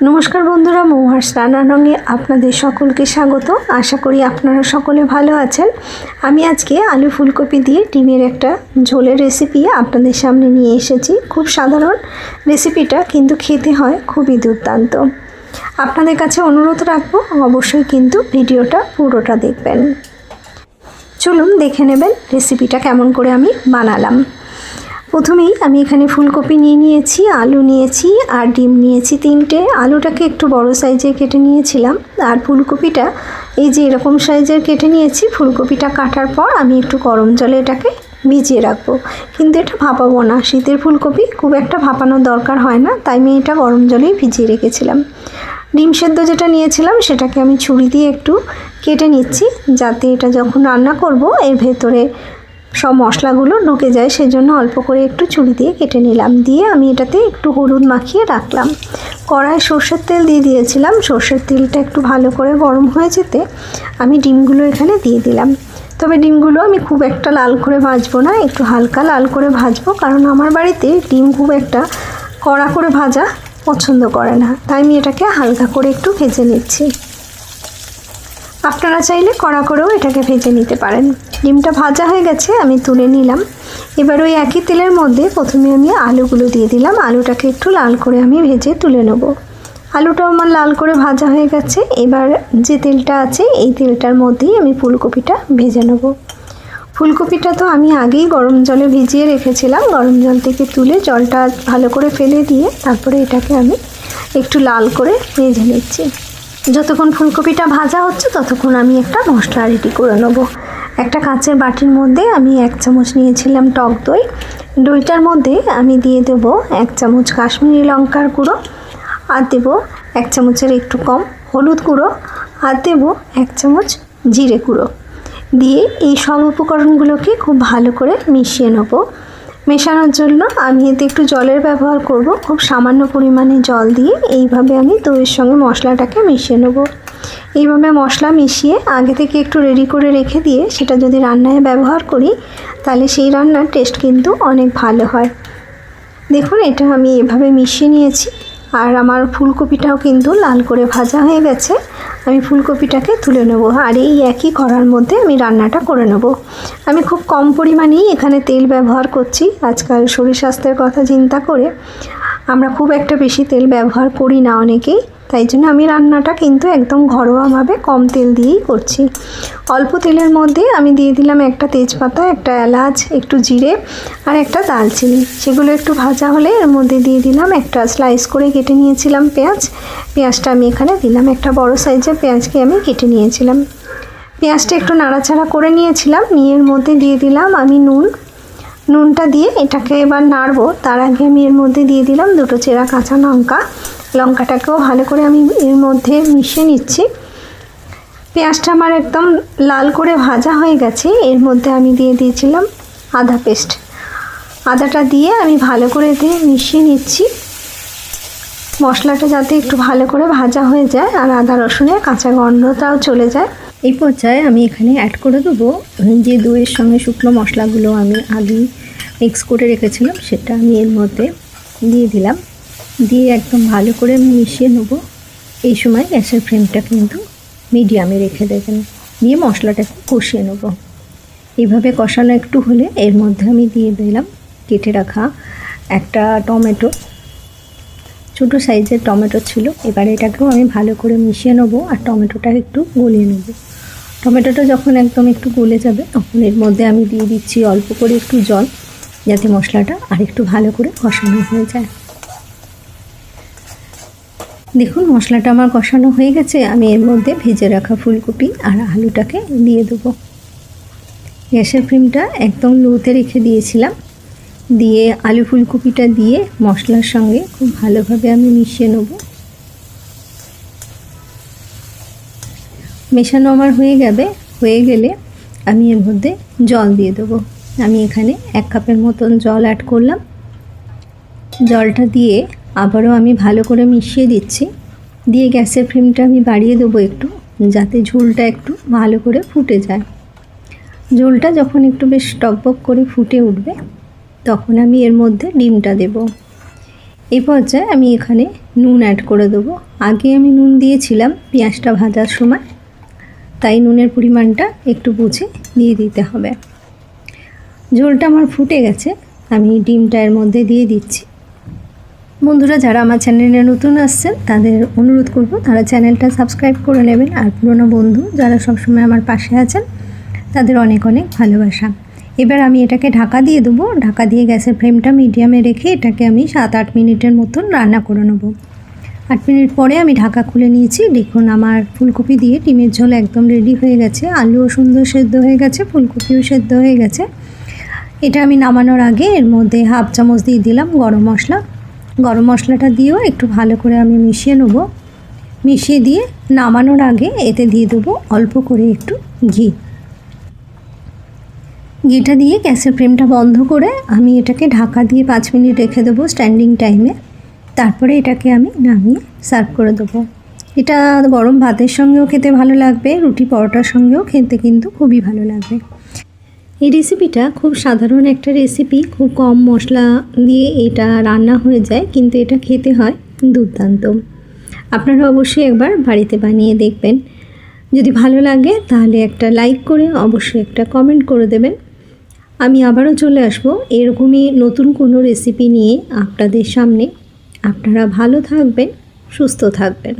নমস্কার বন্ধুরা, মৌহার্স রান্নারঙে আপনাদের সকলকে স্বাগত। আশা করি আপনারা সকলে ভালো আছেন। আমি আজকে আলু ফুলকপি দিয়ে ডিমের একটা ঝোলের রেসিপি আপনাদের সামনে নিয়ে এসেছি। খুব সাধারণ রেসিপিটা, কিন্তু খেতে হয় খুবই দুর্দান্ত। আপনাদের কাছে অনুরোধ রাখবো, অবশ্যই কিন্তু ভিডিওটা পুরোটা দেখবেন। চলুন দেখে নেবেন রেসিপিটা কেমন করে আমি বানালাম। প্রথমেই আমি এখানে ফুলকপি নিয়েছি, আলু নিয়েছি আর ডিম নিয়েছি তিনটে। আলুটাকে একটু বড় সাইজে কেটে নিয়েছিলাম, আর ফুলকপিটা এই যে এরকম সাইজের কেটে নিয়েছি। ফুলকপিটা কাটার পর আমি একটু গরম জলে এটাকে ভিজিয়ে রাখবো, কিন্তু এটা ভাপাবো না। শীতের ফুলকপি খুব একটা ভাপানোর দরকার হয় না, তাই আমি এটা গরম জলেই ভিজিয়ে রেখেছিলাম। ডিম সেদ্ধ যেটা নিয়েছিলাম সেটাকে আমি ছুরি দিয়ে একটু কেটে নিচ্ছি, যাতে এটা যখন রান্না করব এর ভেতরে সব মশলাগুলো ঢুকে যায়, সেজন্য অল্প করে একটু ছুরি দিয়ে কেটে নিলাম। দিয়ে আমি এটাতে একটু হলুদ মাখিয়ে রাখলাম। কড়ায় সর্ষের তেল দিয়ে দিয়েছিলাম। সর্ষের তেলটা একটু ভালো করে গরম হয়ে যেতে আমি ডিমগুলো এখানে দিয়ে দিলাম। তবে ডিমগুলো আমি খুব একটা লাল করে ভাজবো না, একটু হালকা লাল করে ভাজবো, কারণ আমার বাড়িতে ডিম খুব একটা কড়া করে ভাজা পছন্দ করে না, তাই আমি এটাকে হালকা করে একটু ভেজে নিচ্ছি। আপনারা চাইলে কড়া করেও এটাকে ভেজে নিতে পারেন। ডিমটা ভাজা হয়ে গেছে, আমি তুলে নিলাম। এবার ওই একই তেলের মধ্যে প্রথমে আমি আলুগুলো দিয়ে দিলাম। আলুটাকে একটু লাল করে আমি ভেজে তুলে নেব। আলুটাও আমার লাল করে ভাজা হয়ে গেছে। এবার যে তেলটা আছে এই তেলটার মধ্যেই আমি ফুলকপিটা ভেজে নেব। ফুলকপিটা তো আমি আগেই গরম জলে ভিজিয়ে রেখেছিলাম। গরম জল থেকে তুলে জলটা ভালো করে ফেলে দিয়ে তারপরে এটাকে আমি একটু লাল করে ভেজে নিচ্ছি। যতক্ষণ ফুলকপিটা ভাজা হচ্ছে ততক্ষণ আমি একটা মশলা রেডি করে নেব। একটা কাঁচের বাটির মধ্যে আমি 1 চামচ নিয়েছিলাম টক দই। দইটার মধ্যে আমি দিয়ে দেবো 1 চামচ কাশ্মীরি লঙ্কার গুঁড়ো, আর দেবো 1 চামচের একটু কম হলুদ গুঁড়ো, আর দেবো 1 চামচ জিরে গুঁড়ো। দিয়ে এই সব উপকরণগুলোকে খুব ভালো করে মিশিয়ে নেব। মেশানোর জন্য আমি এতে একটু জলের ব্যবহার করব। খুব সামান্য পরিমাণে জল দিয়ে এইভাবে আমি দইয়ের সঙ্গে মশলাটাকে মিশিয়ে নেব। এইভাবে মশলা মিশিয়ে আগে থেকে একটু রেডি করে রেখে দিয়ে সেটা যদি রান্নায় ব্যবহার করি, তাহলে সেই রান্নার টেস্ট কিন্তু অনেক ভালো হয়। দেখুন, এটা আমি এভাবে মিশিয়ে নিয়েছি। আর আমার ফুলকপিটাও কিন্তু লাল করে ভাজা হয়ে গেছে। আমি ফুলকপিটাকে তুলে নেব, আর এই একই কড়ার মধ্যে আমি রান্নাটা করে নেব। আমি খুব কম পরিমাণেই এখানে তেল ব্যবহার করছি। আজকাল শরীর স্বাস্থ্যের কথা চিন্তা করে আমরা খুব একটা বেশি তেল ব্যবহার করি না অনেকেই, তাই জন্য আমি রান্নাটা কিন্তু একদম ঘরোয়াভাবে কম তেল দিয়েই করছি। অল্প তেলের মধ্যে আমি দিয়ে দিলাম একটা তেজপাতা, একটা এলাচ, একটু জিরে আর একটা দালচিনি। সেগুলো একটু ভাজা হলে এর মধ্যে দিয়ে দিলাম একটা স্লাইস করে কেটে নিয়েছিলাম পেঁয়াজ। পেঁয়াজটা আমি এখানে দিলাম, একটা বড় সাইজের পেঁয়াজকে আমি কেটে নিয়েছিলাম। পেঁয়াজটা একটু নাড়াচাড়া করে নিয়েছিলাম। নিয়ে এর মধ্যে দিয়ে দিলাম আমি নুনটা দিয়ে এটাকে এবার নাড়বো। তার আগে আমি এর মধ্যে দিয়ে দিলাম 2টো চেরা কাঁচা লঙ্কা। লঙ্কাটাকেও ভালো করে আমি এর মধ্যে মিশিয়ে নিচ্ছি। পেঁয়াজটা আমার একদম লাল করে ভাজা হয়ে গেছে। এর মধ্যে আমি দিয়ে দিয়েছিলাম আদা পেস্ট। আদাটা দিয়ে আমি ভালো করে দিয়ে মিশিয়ে নিচ্ছি। মশলাটা যাতে একটু ভালো করে ভাজা হয়ে যায় আর আদা রসুনের কাঁচা গন্ধটাও চলে যায়। এই পর্যায়ে আমি এখানে অ্যাড করে দেবো যে দইয়ের সঙ্গে শুকনো মশলাগুলো আমি আগে মিক্স করে রেখেছিলাম, সেটা আমি এর মধ্যে দিয়ে দিলাম। দিয়ে একদম ভালো করে মিশিয়ে নেব। এই সময় গ্যাসের ফ্লেমটা কিন্তু মিডিয়ামে রেখে দেবেন। দিয়ে মশলাটাকে কষিয়ে নেব। এইভাবে কষানো একটু হলে এর মধ্যে আমি দিয়ে দিলাম কেটে রাখা একটা টমেটো। ছোটো সাইজের টমেটো ছিল। এবার এটাকেও আমি ভালো করে মিশিয়ে নেব আর টমেটোটা একটু গলিয়ে নেব। টমেটোটা যখন একদম একটু গলে যাবে তখন এর মধ্যে আমি দিয়ে দিচ্ছি অল্প করে একটু জল, যাতে মশলাটা আর একটু ভালো করে কষানো হয়ে যায়। দেখুন, মশলাটা আমার কষানো হয়ে গেছে। আমি এর মধ্যে ভেজে রাখা ফুলকপি আর আলুটাকে দিয়ে দেবো। গ্যাসের ফ্লেমটা একদম লোতে রেখে দিয়েছিলাম। দিয়ে আলু ফুলকপিটা দিয়ে মশলার সঙ্গে খুব ভালোভাবে আমি মিশিয়ে নেব। মেশানো আমার হয়ে গেলে আমি এর মধ্যে জল দিয়ে দেবো। আমি এখানে 1 কাপের মতন জল অ্যাড করলাম। জলটা দিয়ে আবারও আমি ভালো করে মিশিয়ে দিচ্ছি। দিয়ে গ্যাসের ফ্লেমটা আমি বাড়িয়ে দেবো একটু, যাতে ঝোলটা একটু ভালো করে ফুটে যায়। ঝোলটা যখন একটু বেশ টকবক করে ফুটে উঠবে তখন আমি এর মধ্যে ডিমটা দেব। এই পর্যায়ে আমি এখানে নুন অ্যাড করে দেবো। আগে আমি নুন দিয়েছিলাম পেঁয়াজটা ভাজার সময়, তাই নুনের পরিমাণটা একটু বুঝে দিয়ে দিতে হবে। ঝোলটা আমার ফুটে গেছে, আমি ডিমটা এর মধ্যে দিয়ে দিচ্ছি। বন্ধুরা যারা আমার চ্যানেলে নতুন আসছেন তাদের অনুরোধ করব তারা চ্যানেলটা সাবস্ক্রাইব করে নেবেন, আর পুরনো বন্ধু যারা সবসময় আমার পাশে আছেন তাদের অনেক অনেক ভালোবাসা। এবার আমি এটাকে ঢাকা দিয়ে দেবো। ঢাকা দিয়ে গ্যাসের ফ্লেমটা মিডিয়ামে রেখে এটাকে আমি 7-8 মিনিটের মতন রান্না করে নেব। 8 মিনিট পরে আমি ঢাকা খুলে নিয়েছি। দেখুন আমার ফুলকপি দিয়ে ডিমের ঝোল একদম রেডি হয়ে গেছে। আলুও সুন্দর সেদ্ধ হয়ে গেছে, ফুলকপিও সেদ্ধ হয়ে গেছে। এটা আমি নামানোর আগে এর মধ্যে 1/2 চামচ দিয়ে দিলাম গরম মশলা। গরম মশলাটা দিয়েও একটু ভালো করে আমি মিশিয়ে নেব। মিশিয়ে দিয়ে নামানোর আগে এতে দিয়ে দেবো অল্প করে একটু ঘি। ঘিটা দিয়ে গ্যাসের ফ্লেমটা বন্ধ করে আমি এটাকে ঢাকা দিয়ে 5 মিনিট রেখে দেবো স্ট্যান্ডিং টাইমে। তারপরে এটাকে আমি নামিয়ে সার্ভ করে দেবো। এটা গরম ভাতের সঙ্গেও খেতে ভালো লাগবে, রুটি পরোটার সঙ্গেও খেতে কিন্তু খুবই ভালো লাগবে। এই রেসিপিটা খুব সাধারণ একটা রেসিপি, খুব কম মশলা দিয়ে এটা রান্না হয়ে যায়, কিন্তু এটা খেতে হয় দুর্দান্ত। আপনারা অবশ্যই একবার বাড়িতে বানিয়ে দেখবেন। যদি ভালো লাগে তাহলে একটা লাইক করে অবশ্যই একটা কমেন্ট করে দেবেন। আমি আবারও চলে আসবো এরকমই নতুন কোনো রেসিপি নিয়ে আপনাদের সামনে। আপনারা ভালো থাকবেন, সুস্থ থাকবেন।